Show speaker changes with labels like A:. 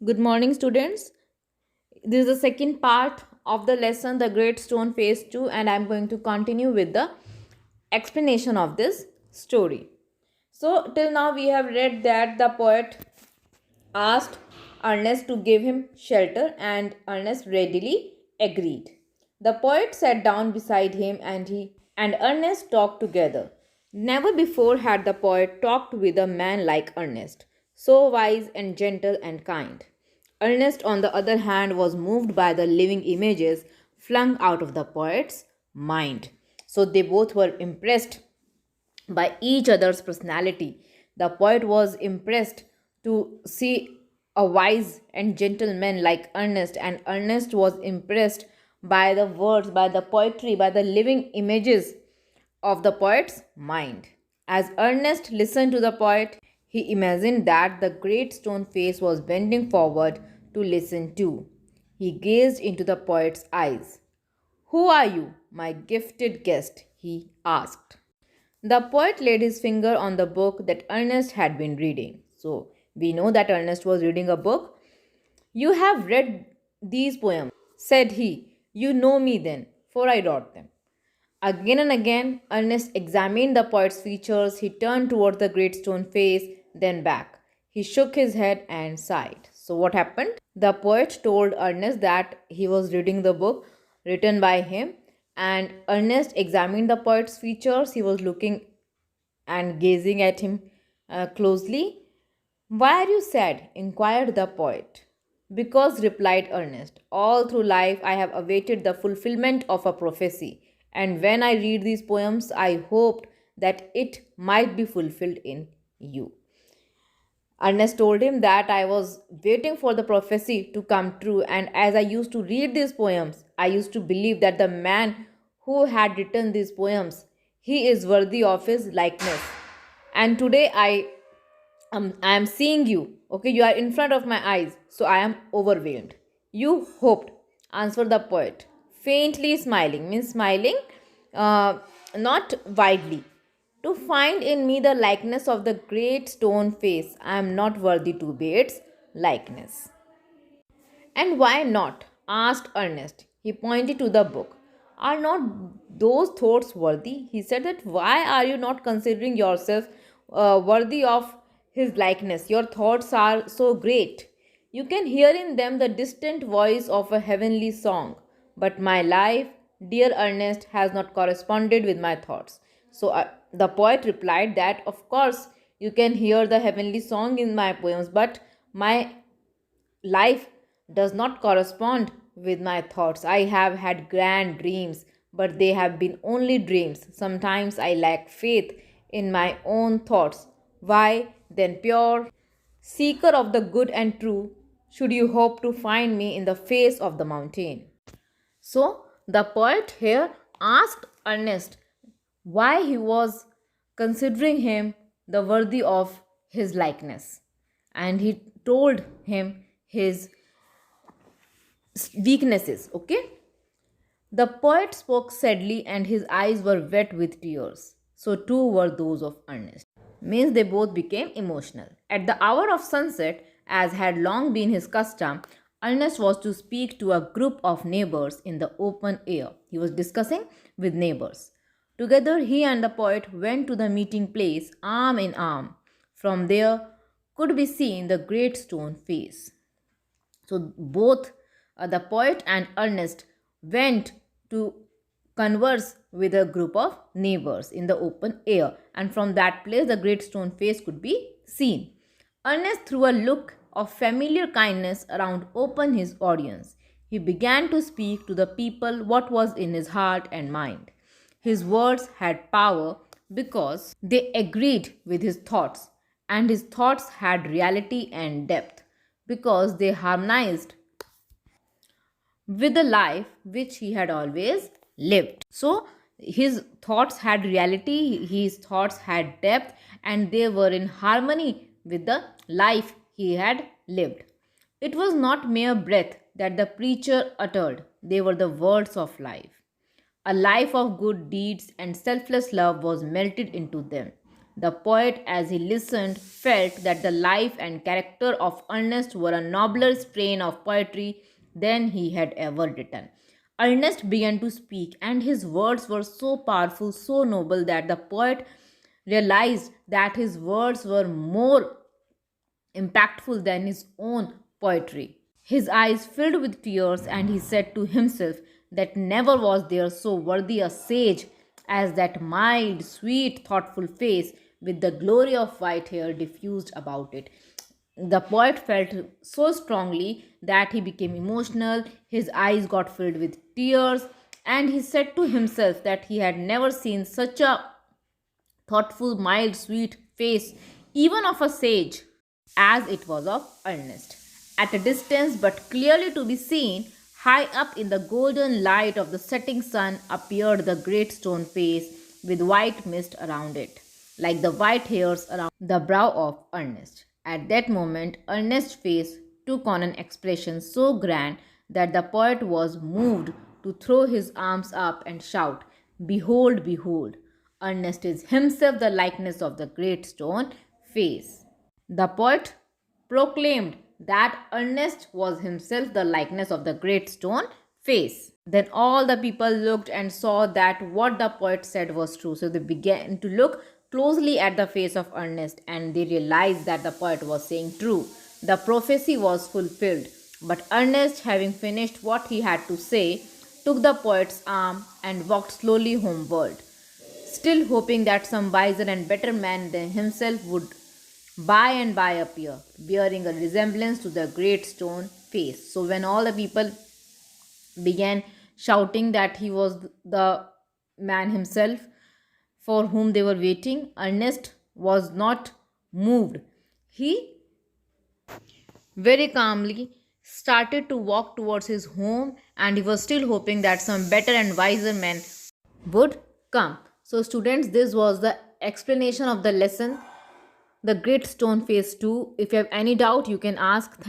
A: Good morning, students. This is the second part of the lesson, The Great Stone Phase 2, and I'm going to continue with the explanation of this story. So, till now, we have read that the poet asked Ernest to give him shelter, and Ernest readily agreed. The poet sat down beside him, and he and Ernest talked together. Never before had the poet talked with a man like Ernest, so wise and gentle and kind. Ernest, on the other hand, was moved by the living images flung out of the poet's mind. So they both were impressed by each other's personality. The poet was impressed to see a wise and gentle man like Ernest, and Ernest was impressed by the words, by the poetry, by the living images of the poet's mind. As Ernest listened to the poet, he imagined that the great stone face was bending forward to listen too. He gazed into the poet's eyes. "Who are you, my gifted guest?" he asked. The poet laid his finger on the book that Ernest had been reading. So, we know that Ernest was reading a book. "You have read these poems," said he. "You know me then, for I wrote them." Again and again, Ernest examined the poet's features. He turned toward the great stone face, then back. He shook his head and sighed. So, what happened? The poet told Ernest that he was reading the book written by him, and Ernest examined the poet's features. He was looking and gazing at him closely. "Why are you sad?" inquired the poet. "Because," replied Ernest, "all through life I have awaited the fulfillment of a prophecy, and when I read these poems, I hoped that it might be fulfilled in you." Ernest told him that I was waiting for the prophecy to come true, and as I used to read these poems, I used to believe that the man who had written these poems, he is worthy of his likeness. And today I am seeing you. Okay, you are in front of my eyes, so I am overwhelmed. "You hoped," answered the poet, faintly smiling, means smiling, not widely, "to find in me the likeness of the great stone face. I am not worthy to be its likeness." "And why not?" asked Ernest. He pointed to the book. "Are not those thoughts worthy?" He said that, "why are you not considering yourself worthy of his likeness? Your thoughts are so great. You can hear in them the distant voice of a heavenly song. But my life, dear Ernest, has not corresponded with my thoughts." So the poet replied that, "Of course, you can hear the heavenly song in my poems, but my life does not correspond with my thoughts. I have had grand dreams, but they have been only dreams. Sometimes I lack faith in my own thoughts. Why, then, pure seeker of the good and true, should you hope to find me in the face of the mountain?" So, the poet here asked Ernest why he was considering him the worthy of his likeness, and he told him his weaknesses. Okay, the poet spoke sadly and his eyes were wet with tears. So too were those of Ernest. Means they both became emotional. At the hour of sunset, as had long been his custom, Ernest was to speak to a group of neighbors in the open air. He was discussing with neighbors. Together, he and the poet went to the meeting place, arm in arm. From there could be seen the great stone face. So both the poet and Ernest went to converse with a group of neighbors in the open air, and from that place the great stone face could be seen. Ernest threw a look of familiar kindness around open his audience. He began to speak to the people what was in his heart and mind. His words had power because they agreed with his thoughts, and his thoughts had reality and depth because they harmonized with the life which he had always lived. So, his thoughts had reality, his thoughts had depth, and they were in harmony with the life he had lived. It was not mere breath that the preacher uttered, they were the words of life. A life of good deeds and selfless love was melted into them. The poet, as he listened, felt that the life and character of Ernest were a nobler strain of poetry than he had ever written. Ernest began to speak, and his words were so powerful, so noble, that the poet realized that his words were more impactful than his own poetry. His eyes filled with tears, and he said to himself that never was there so worthy a sage as that mild, sweet, thoughtful face with the glory of white hair diffused about it. The poet felt so strongly that he became emotional, his eyes got filled with tears, and he said to himself that he had never seen such a thoughtful, mild, sweet face, even of a sage, as it was of Ernest. At a distance, but clearly to be seen, high up in the golden light of the setting sun, appeared the great stone face with white mist around it, like the white hairs around the brow of Ernest. At that moment, Ernest's face took on an expression so grand that the poet was moved to throw his arms up and shout, "Behold, behold! Ernest is himself the likeness of the great stone face." The poet proclaimed that Ernest was himself the likeness of the great stone face. Then all the people looked and saw that what the poet said was true. So they began to look closely at the face of Ernest, and they realized that the poet was saying true. The prophecy was fulfilled. But Ernest, having finished what he had to say, took the poet's arm and walked slowly homeward, still hoping that some wiser and better man than himself would by and by appear, bearing a resemblance to the great stone face. So when all the people began shouting that he was the man himself for whom they were waiting, Ernest was not moved. He very calmly started to walk towards his home, and he was still hoping that some better and wiser man would come. So, students, this was the explanation of the lesson, The Great Stone Face 2. If you have any doubt, you can ask. Thank